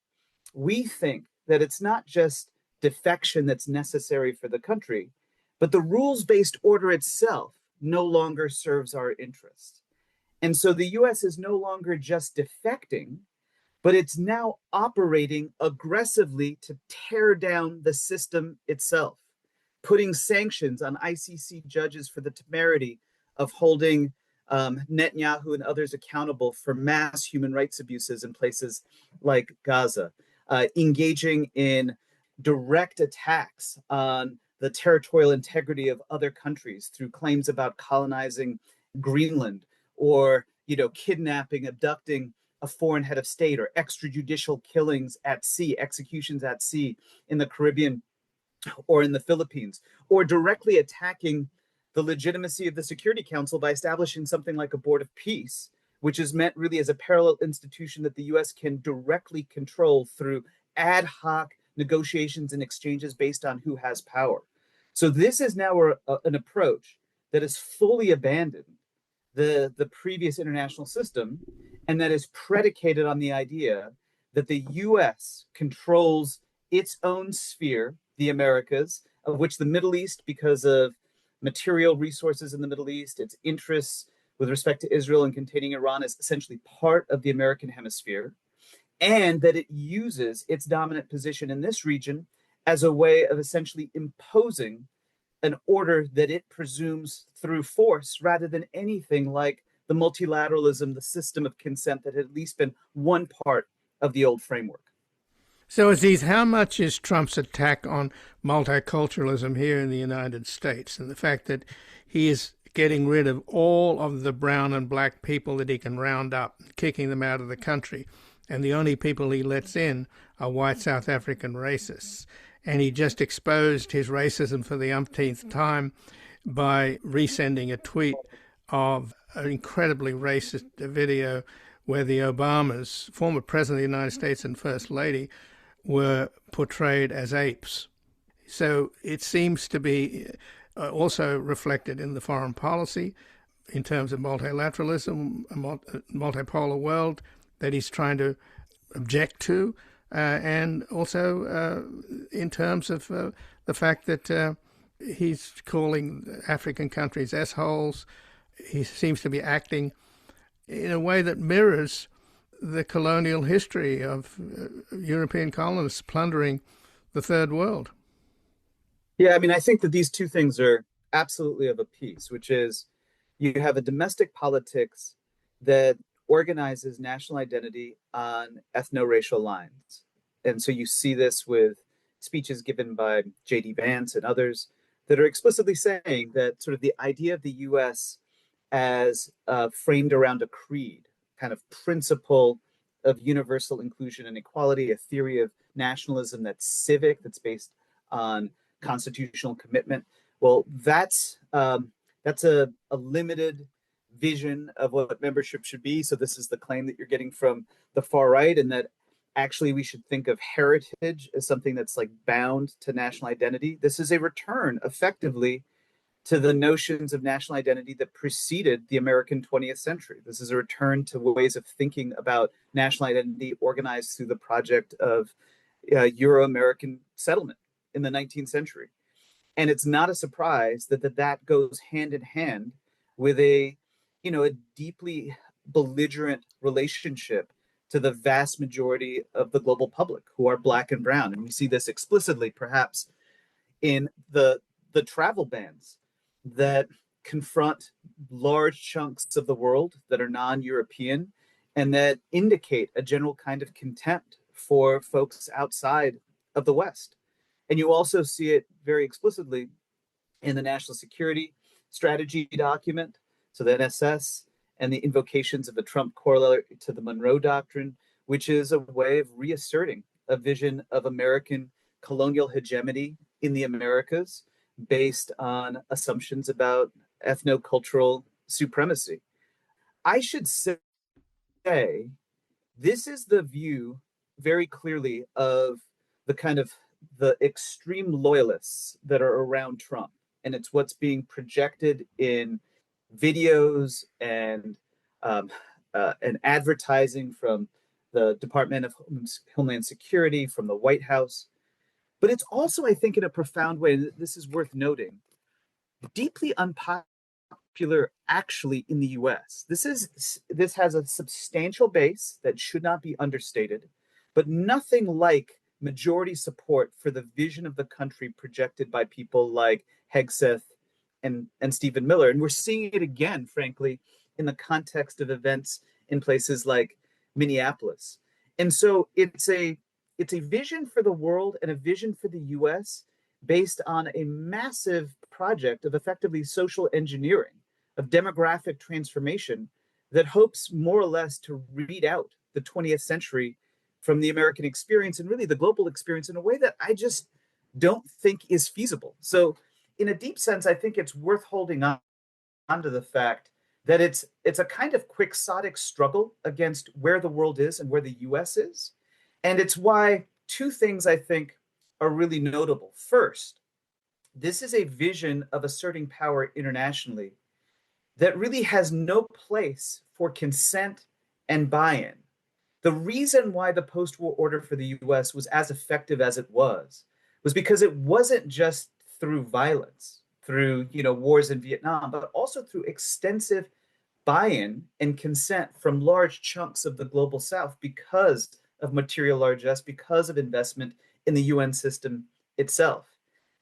we think that it's not just defection that's necessary for the country, but the rules-based order itself no longer serves our interests. And so the US is no longer just defecting, but it's now operating aggressively to tear down the system itself, putting sanctions on ICC judges for the temerity of holding Netanyahu and others accountable for mass human rights abuses in places like Gaza, engaging in direct attacks on the territorial integrity of other countries through claims about colonizing Greenland, or kidnapping, abducting a foreign head of state, or extrajudicial killings at sea, executions at sea in the Caribbean or in the Philippines, or directly attacking the legitimacy of the Security Council by establishing something like a Board of Peace, which is meant really as a parallel institution that the US can directly control through ad hoc negotiations and exchanges based on who has power. So this is now an approach that has fully abandoned the previous international system, and that is predicated on the idea that the US controls its own sphere, the Americas, of which the Middle East, because of material resources in the Middle East, its interests with respect to Israel and containing Iran, is essentially part of the American hemisphere, and that it uses its dominant position in this region as a way of essentially imposing an order that it presumes through force rather than anything like the multilateralism, the system of consent that had at least been one part of the old framework. So, Aziz, how much is Trump's attack on multiculturalism here in the United States and the fact that he is getting rid of all of the brown and black people that he can round up, kicking them out of the country, and the only people he lets in are white South African racists? And he just exposed his racism for the umpteenth time by resending a tweet of an incredibly racist video where the Obamas, former President of the United States and First Lady, were portrayed as apes. So it seems to be also reflected in the foreign policy in terms of multilateralism, a multipolar world that he's trying to object to. And also in terms of the fact that he's calling African countries assholes. He seems to be acting in a way that mirrors the colonial history of European colonists plundering the Third World. Yeah, I mean, I think that these two things are absolutely of a piece, which is you have a domestic politics that organizes national identity on ethno-racial lines. And so you see this with speeches given by J.D. Vance and others that are explicitly saying that sort of the idea of the U.S. as framed around a creed, kind of principle of universal inclusion and equality, a theory of nationalism that's civic, that's based on constitutional commitment. Well, that's a limited vision of what membership should be. So this is the claim that you're getting from the far right, and that actually we should think of heritage as something that's like bound to national identity. This is a return effectively to the notions of national identity that preceded the American 20th century. This is a return to ways of thinking about national identity organized through the project of Euro-American settlement in the 19th century. And it's not a surprise that goes hand in hand with a deeply belligerent relationship to the vast majority of the global public who are Black and brown. And we see this explicitly, perhaps in the travel bans that confront large chunks of the world that are non-European and that indicate a general kind of contempt for folks outside of the West. And you also see it very explicitly in the national security strategy document, so the NSS, and the invocations of the Trump corollary to the Monroe Doctrine, which is a way of reasserting a vision of American colonial hegemony in the Americas based on assumptions about ethnocultural supremacy. I should say this is the view very clearly of the kind of the extreme loyalists that are around Trump. And it's what's being projected in videos and advertising from the Department of Homeland Security, from the White House. But it's also, I think, in a profound way, and this is worth noting, deeply unpopular actually in the US. This has a substantial base that should not be understated, but nothing like majority support for the vision of the country projected by people like Hegseth and Stephen Miller. And we're seeing it again, frankly, in the context of events in places like Minneapolis. And so it's a vision for the world and a vision for the US based on a massive project of effectively social engineering, of demographic transformation that hopes more or less to read out the 20th century from the American experience and really the global experience in a way that I just don't think is feasible. So in a deep sense, I think it's worth holding on to the fact that it's a kind of quixotic struggle against where the world is and where the US is. And it's why two things I think are really notable. First, this is a vision of asserting power internationally that really has no place for consent and buy-in. The reason why the post-war order for the US was as effective as it was because it wasn't just through violence, through wars in Vietnam, but also through extensive buy-in and consent from large chunks of the global South because of material largesse, because of investment in the UN system itself.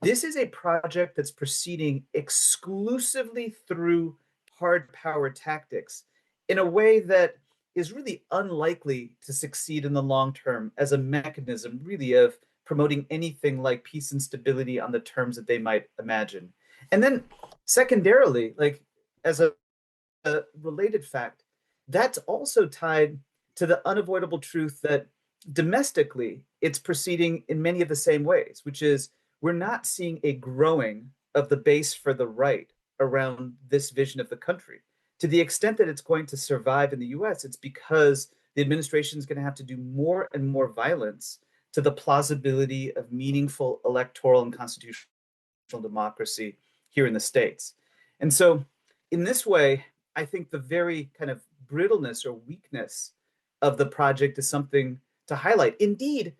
This is a project that's proceeding exclusively through hard power tactics in a way that is really unlikely to succeed in the long term as a mechanism really of promoting anything like peace and stability on the terms that they might imagine. And then secondarily, like as a related fact, that's also tied to the unavoidable truth that domestically it's proceeding in many of the same ways, which is we're not seeing a growing of the base for the right around this vision of the country. To the extent that it's going to survive in the US, it's because the administration is going to have to do more and more violence to the plausibility of meaningful electoral and constitutional democracy here in the States. And so in this way, I think the very kind of brittleness or weakness of the project is something to highlight. Indeed,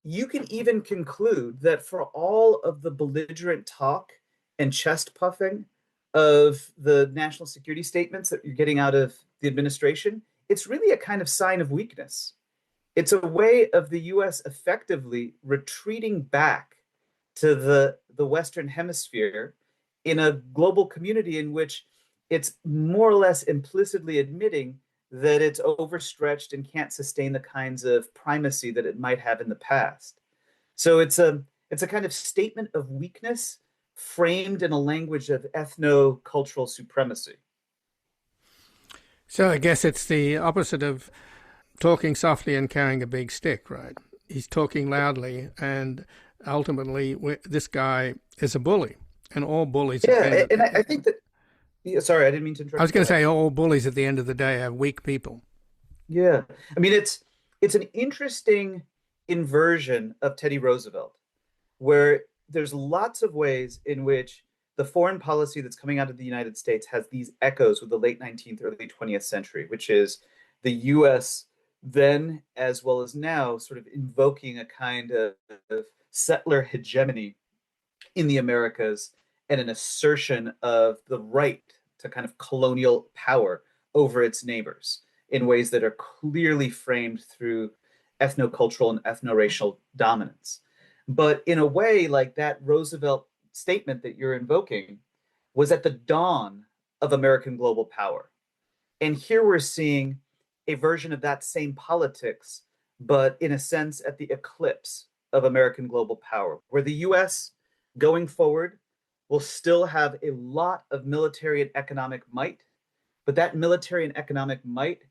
you can even conclude that for all of the belligerent talk and chest puffing of the national security statements that you're getting out of the administration, it's really a kind of sign of weakness. It's a way of the US effectively retreating back to the Western Hemisphere in a global community in which it's more or less implicitly admitting that it's overstretched and can't sustain the kinds of primacy that it might have in the past. So it's a kind of statement of weakness framed in a language of ethno-cultural supremacy. So I guess it's the opposite of talking softly and carrying a big stick, right? He's talking loudly, and ultimately this guy is a bully, and all bullies. Yeah, and I think that. Yeah, sorry, I didn't mean to interrupt. I was going to say all bullies at the end of the day are weak people. Yeah, I mean it's an interesting inversion of Teddy Roosevelt, where there's lots of ways in which the foreign policy that's coming out of the United States has these echoes with the late 19th, early 20th century, which is the US then, as well as now, sort of invoking a kind of settler hegemony in the Americas and an assertion of the right to kind of colonial power over its neighbors in ways that are clearly framed through ethnocultural and ethno-racial dominance. But in a way, like that Roosevelt statement that you're invoking was at the dawn of American global power. And here we're seeing a version of that same politics, but in a sense at the eclipse of American global power, where the US going forward will still have a lot of military and economic might, but that military and economic might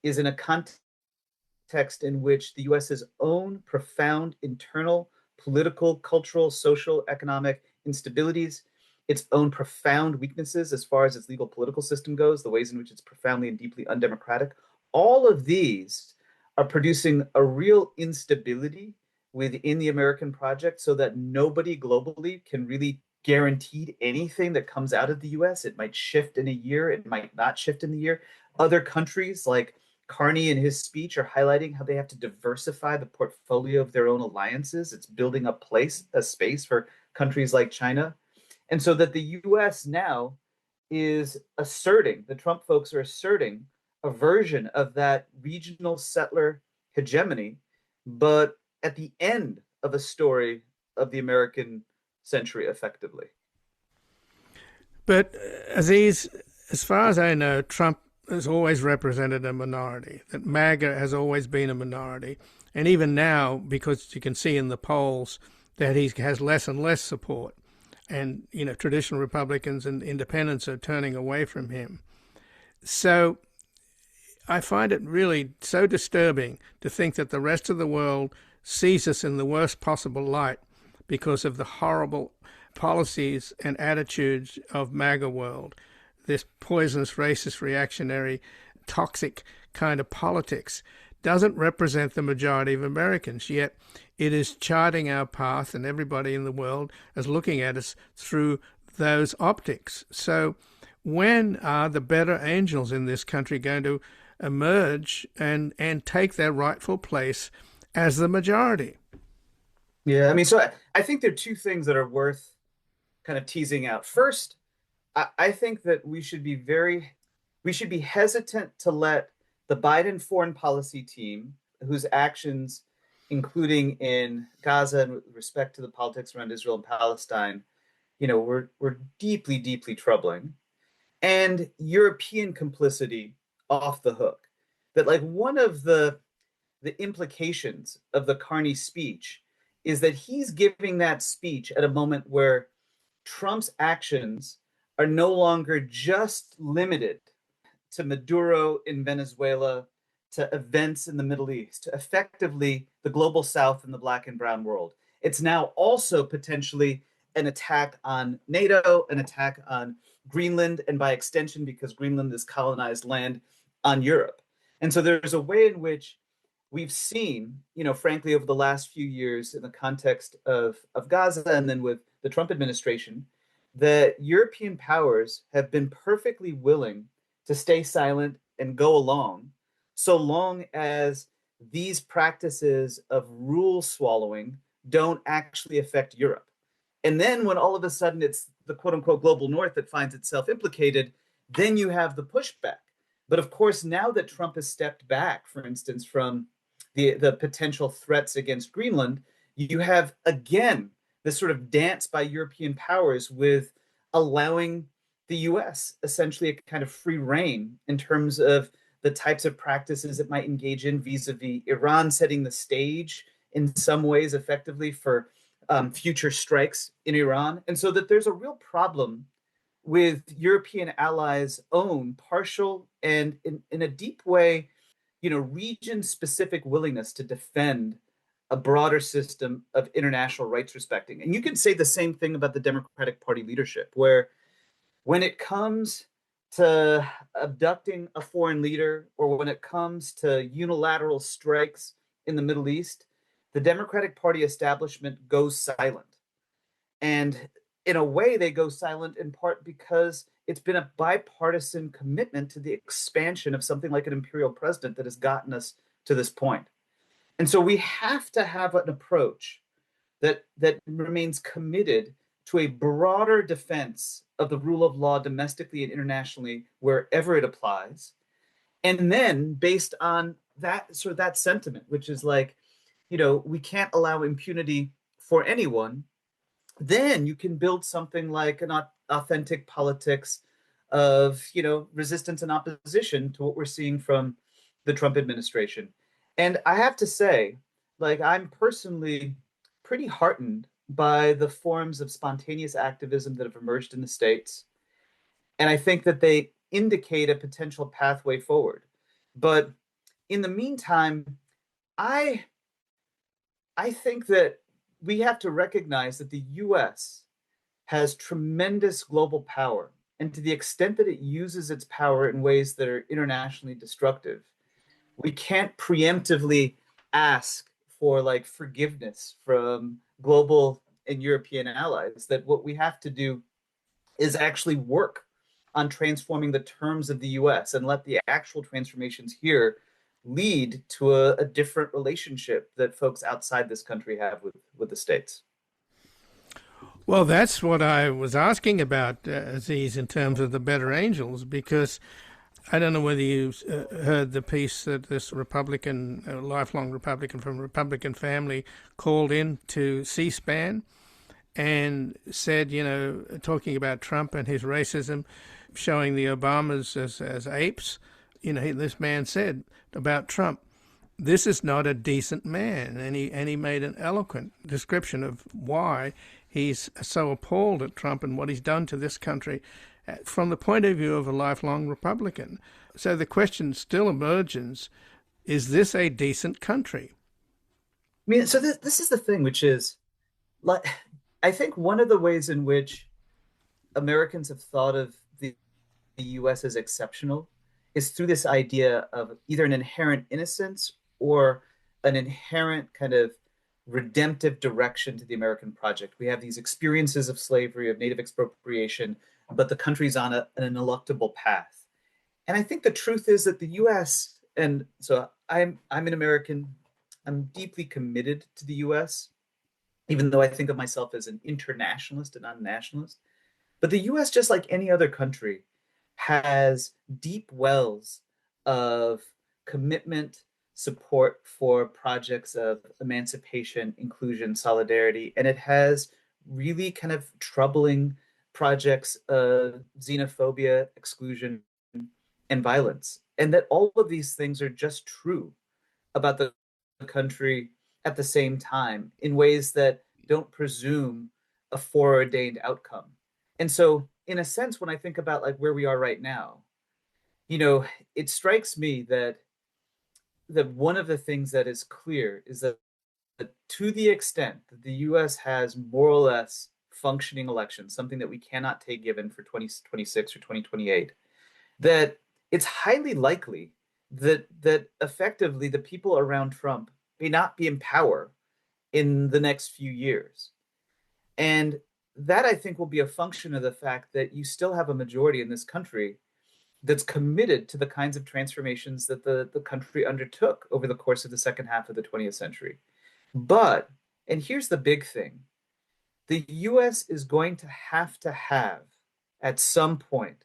is in a context in which the US's own profound internal political, cultural, social, economic instabilities, its own profound weaknesses as far as its legal political system goes, the ways in which it's profoundly and deeply undemocratic, all of these are producing a real instability within the American project so that nobody globally can really guarantee anything that comes out of the US. It might shift in a year, it might not shift in the year. Other countries like Carney in his speech are highlighting how they have to diversify the portfolio of their own alliances. It's building a space for countries like China. And so that the US now is asserting, the Trump folks are asserting a version of that regional settler hegemony, but at the end of a story of the American century, effectively. But Aziz, as far as I know, Trump has always represented a minority, that MAGA has always been a minority. And even now, because you can see in the polls that he has less and less support, and traditional Republicans and independents are turning away from him. So I find it really so disturbing to think that the rest of the world sees us in the worst possible light because of the horrible policies and attitudes of MAGA world, this poisonous, racist, reactionary, toxic kind of politics doesn't represent the majority of Americans, yet it is charting our path, and everybody in the world is looking at us through those optics. So when are the better angels in this country going to emerge and take their rightful place as the majority? Yeah, I mean, so I think there are two things that are worth kind of teasing out. First, I think that we should be hesitant to let the Biden foreign policy team, whose actions, including in Gaza and with respect to the politics around Israel and Palestine, were deeply, deeply troubling, and European complicity off the hook. That like one of the implications of the Carney speech is that he's giving that speech at a moment where Trump's actions are no longer just limited to Maduro in Venezuela, to events in the Middle East, to effectively the global South and the Black and brown world. It's now also potentially an attack on NATO, an attack on Greenland, and by extension, because Greenland is colonized land, on Europe. And so there's a way in which we've seen, frankly, over the last few years in the context of Gaza and then with the Trump administration, that European powers have been perfectly willing to stay silent and go along, so long as these practices of rule swallowing don't actually affect Europe. And then when all of a sudden it's the quote unquote global north that finds itself implicated, then you have the pushback. But of course, now that Trump has stepped back, for instance, from the potential threats against Greenland, you have again this sort of dance by European powers with allowing the US essentially a kind of free rein in terms of the types of practices it might engage in vis-a-vis Iran, setting the stage in some ways effectively for future strikes in Iran. And so that there's a real problem with European allies' own partial and in a deep way, region-specific willingness to defend a broader system of international rights respecting. And you can say the same thing about the Democratic Party leadership, where when it comes to abducting a foreign leader or when it comes to unilateral strikes in the Middle East, the Democratic Party establishment goes silent. And in a way, they go silent in part because it's been a bipartisan commitment to the expansion of something like an imperial president that has gotten us to this point. And so we have to have an approach that remains committed to a broader defense of the rule of law domestically and internationally wherever it applies. And then based on that sentiment, which is like, we can't allow impunity for anyone, then you can build something like an authentic politics of, resistance and opposition to what we're seeing from the Trump administration. And I have to say, like, I'm personally pretty heartened by the forms of spontaneous activism that have emerged in the States. And I think that they indicate a potential pathway forward. But in the meantime, I I think that we have to recognize that the US has tremendous global power. And to the extent that it uses its power in ways that are internationally destructive, we can't preemptively ask for like forgiveness from global and European allies. That what we have to do is actually work on transforming the terms of the US and let the actual transformations here lead to a different relationship that folks outside this country have with the States. Well, that's what I was asking about, Aziz, in terms of the better angels, because I don't know whether you heard the piece that this Republican, lifelong Republican from a Republican family, called in to C-SPAN and said, talking about Trump and his racism, showing the Obamas as apes. This man said about Trump, this is not a decent man. And he made an eloquent description of why he's so appalled at Trump and what he's done to this country from the point of view of a lifelong Republican. So the question still emerges, is this a decent country? I mean, so this is the thing, which is, like, I think one of the ways in which Americans have thought of the US as exceptional is through this idea of either an inherent innocence or an inherent kind of redemptive direction to the American project. We have these experiences of slavery, of native expropriation, but the country's on an ineluctable path. And I think the truth is that the US, and so I'm an American, I'm deeply committed to the US, even though I think of myself as an internationalist and not a nationalist. But the US, just like any other country, has deep wells of commitment, support for projects of emancipation, inclusion, solidarity, and it has really kind of troubling projects of xenophobia, exclusion, and violence. And that all of these things are just true about the country at the same time in ways that don't presume a foreordained outcome. And so, in a sense, when I think about like where we are right now, it strikes me that one of the things that is clear is that to the extent that the US has more or less functioning elections, something that we cannot take given for 2026 or 2028, that it's highly likely that effectively the people around Trump may not be in power in the next few years. And that, I think, will be a function of the fact that you still have a majority in this country that's committed to the kinds of transformations that the country undertook over the course of the second half of the 20th century. But, and here's the big thing, the US is going to have, at some point,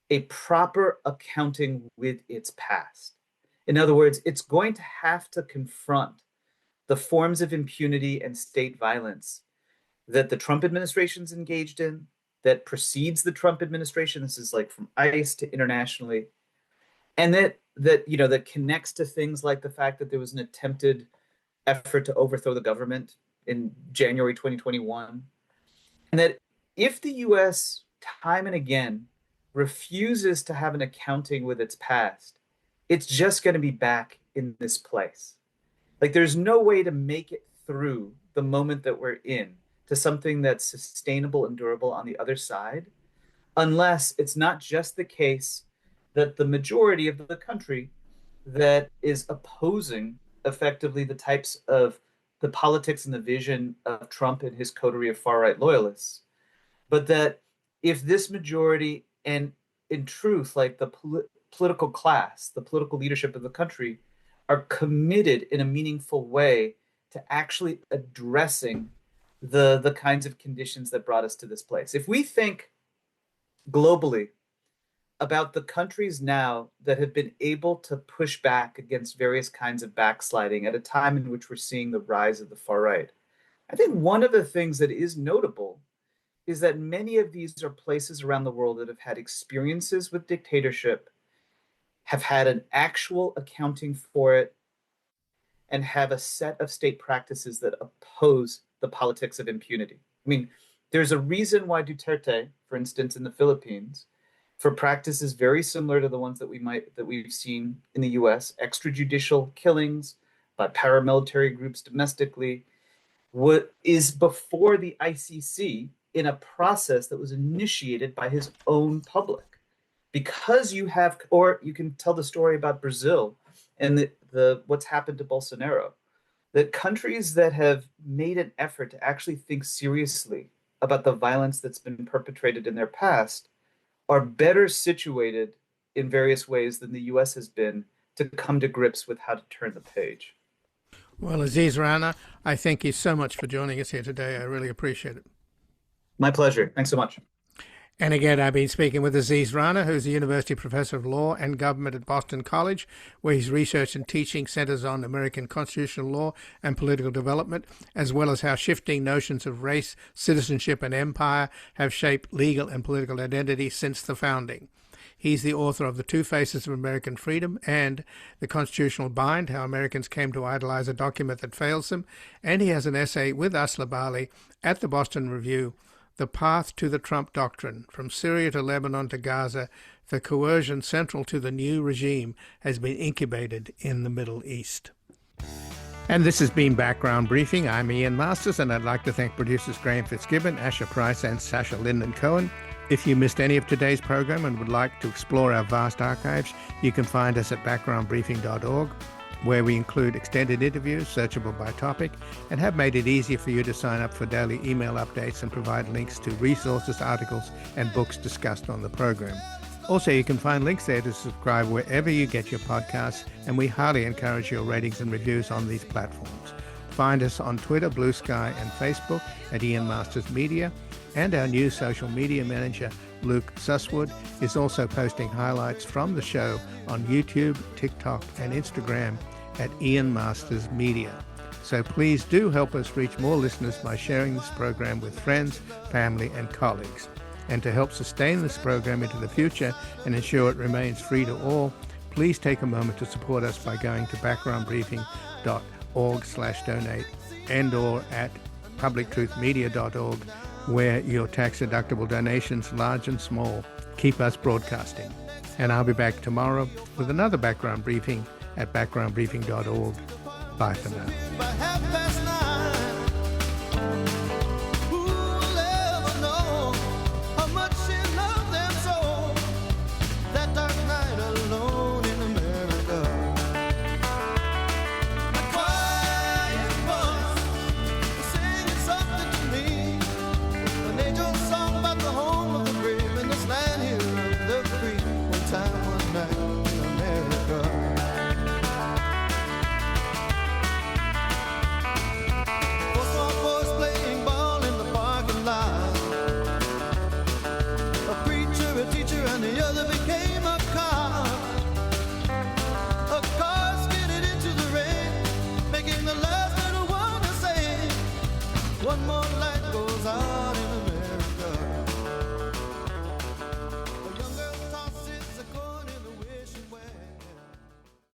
a proper accounting with its past. In other words, it's going to have to confront the forms of impunity and state violence that the Trump administration's engaged in, that precedes the Trump administration. This is like from ICE to internationally. And that connects to things like the fact that there was an attempted effort to overthrow the government in January 2021. And that if the US time and again refuses to have an accounting with its past, it's just going to be back in this place. Like, there's no way to make it through the moment that we're in to something that's sustainable and durable on the other side, unless it's not just the case that the majority of the country that is opposing effectively the types of the politics and the vision of Trump and his coterie of far-right loyalists, but that if this majority, and in truth, like the political class, the political leadership of the country, are committed in a meaningful way to actually addressing the kinds of conditions that brought us to this place. If we think globally about the countries now that have been able to push back against various kinds of backsliding at a time in which we're seeing the rise of the far right, I think one of the things that is notable is that many of these are places around the world that have had experiences with dictatorship, have had an actual accounting for it, and have a set of state practices that oppose the politics of impunity. I mean, there's a reason why Duterte, for instance, in the Philippines, for practices very similar to the ones that we've seen in the US, extrajudicial killings by paramilitary groups domestically, what is before the ICC in a process that was initiated by his own public. Because you have, or you can tell the story about Brazil and what's happened to Bolsonaro, that countries that have made an effort to actually think seriously about the violence that's been perpetrated in their past are better situated in various ways than the US has been to come to grips with how to turn the page. Well, Aziz Rana, I thank you so much for joining us here today. I really appreciate it. My pleasure. Thanks so much. And again, I've been speaking with Aziz Rana, who's a university professor of law and government at Boston College, where his research and teaching centers on American constitutional law and political development, as well as how shifting notions of race, citizenship, and empire have shaped legal and political identity since the founding. He's the author of The Two Faces of American Freedom and The Constitutional Bind, How Americans Came to Idolize a Document That Fails Them, and he has an essay with Asla Bali at the Boston Review, The Path to the Trump Doctrine, From Syria to Lebanon to Gaza, the coercion central to the new regime has been incubated in the Middle East. And this has been Background Briefing. I'm Ian Masters, and I'd like to thank producers Graham Fitzgibbon, Asher Price, and Sasha Linden-Cohen. If you missed any of today's program and would like to explore our vast archives, you can find us at backgroundbriefing.org, where we include extended interviews, searchable by topic, and have made it easier for you to sign up for daily email updates and provide links to resources, articles, and books discussed on the program. Also, you can find links there to subscribe wherever you get your podcasts, and we highly encourage your ratings and reviews on these platforms. Find us on Twitter, Blue Sky, and Facebook at Ian Masters Media, and our new social media manager, Luke Susswood, is also posting highlights from the show on YouTube, TikTok, and Instagram at Ian Masters Media. So please do help us reach more listeners by sharing this program with friends, family, and colleagues. And to help sustain this program into the future and ensure it remains free to all, please take a moment to support us by going to backgroundbriefing.org/donate and/or at publictruthmedia.org, where your tax-deductible donations, large and small, keep us broadcasting. And I'll be back tomorrow with another Background Briefing at backgroundbriefing.org. Bye for now.